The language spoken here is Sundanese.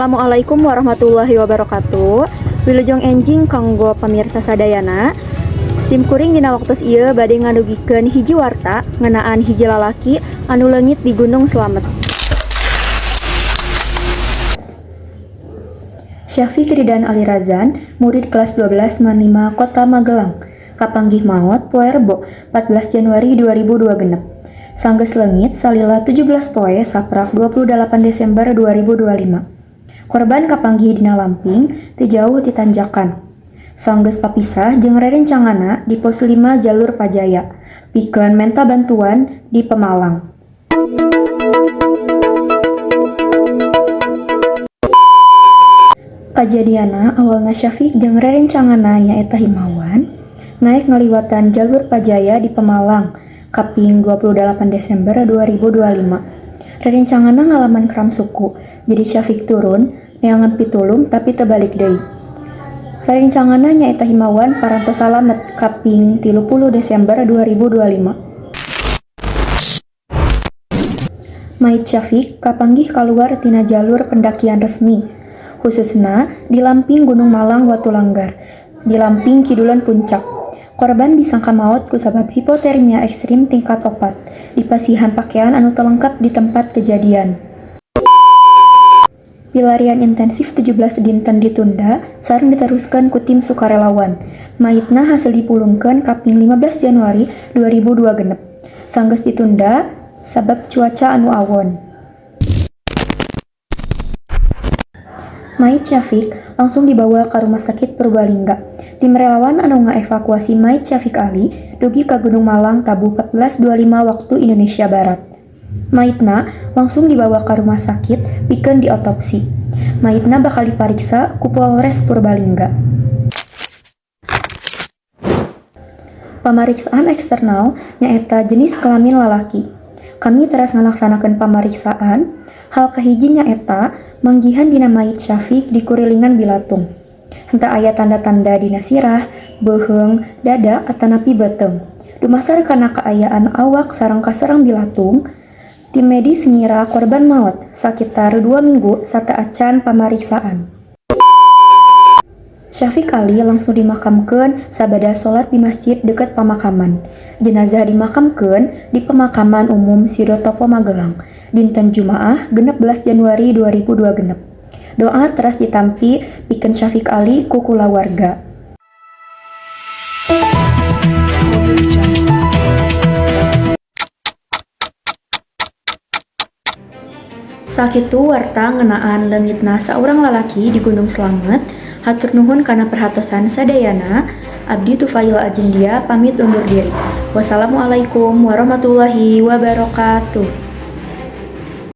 Assalamualaikum warahmatullahi wabarakatuh. Wilujeng enjing kanggo pamirsa sadayana. Simkuring dina waktos ieu bade ngadugikeun hiji warta ngeunaan hiji lalaki anu leungit di Gunung Slamet. Syafiq Ridan Ali Razan, murid kelas 12 Manima Kota Magelang. Kapanggih maot poe Rebo 14 Januari 2002 genep. Sanggeus leungit salila 17 poe saprak 28 Desember 2025. Korban kapanggih dina Lamping teu jauh ti tanjakan. Sanggeus papisah jeung rerencangana di pos 5 jalur Pajaya. Pikeun menta bantuan di Pemalang. Kajadiana awalna Syafiq jeung rerencangana nyaeta Himawan naik ngaliwatan jalur Pajaya di Pemalang kaping 28 Desember 2025. Rerencangana ngalaman kram suku, jadi Syafiq turun neangan pitulung tapi tebalik deui. Rerencangana nyaeta Himawan parantos salamet kaping 30 Desember 2025. Mait Syafiq kapanggih kaluar tina jalur pendakian resmi, khususna di Lamping Gunung Malang Watulanggar, di Lamping Kidulan Puncak. Korban disangka maot kusabab hipotermia ekstrim tingkat 4 di pasihan pakaian anu teu lengkap di tempat kejadian. Pilarian intensif 17 dinten ditunda sareng diteruskeun ku tim sukarelawan. Maitna hasil dipulungkeun kaping 15 Januari 2002 genep. Sanggeus ditunda sabab cuaca anu awon. Mait Syafiq langsung dibawa ke Rumah Sakit Purbalingga. Tim relawan anu ngaevakuasi Mait Syafiq Ali dugi ka Gunung Malang Tabu 14.25 waktu Indonesia Barat. Maitna langsung dibawa ke rumah sakit pikeun diotopsi. Maitna bakal dipariksa ku Polres Purbalingga. Pamariksaan eksternal nyaeta jenis kelamin lalaki. Kami teras ngalaksanakeun pamariksaan. Hal kahiji nyaeta manggihan dina Mait Syafiq di kurilingan bilatung. Henteu aya tanda-tanda dina sirah, beuheung, dada atanapi beuteung. Dumasar kana kaayaan awak sareng kaserang bilatung, tim medis ngira korban maot sakitar 2 minggu sarta acan pamariksaan. Syafiq Ali langsung dimakamkeun sabada salat di masjid dekat pemakaman. Jenazah dimakamkeun di Pemakaman Umum Sidotopo Magelang dinten Jumaah 16 Januari 2002 genep. Doa teras ditampi pikeun Syafiq Ali ku kulawarga. Sakitu warta ngeunaan leungitna saurang lalaki di Gunung Slamet. Hatur nuhun kana perhatosan sadayana. Abdi Tufail Ajendia pamit undur diri. Wassalamualaikum warahmatullahi wabarakatuh.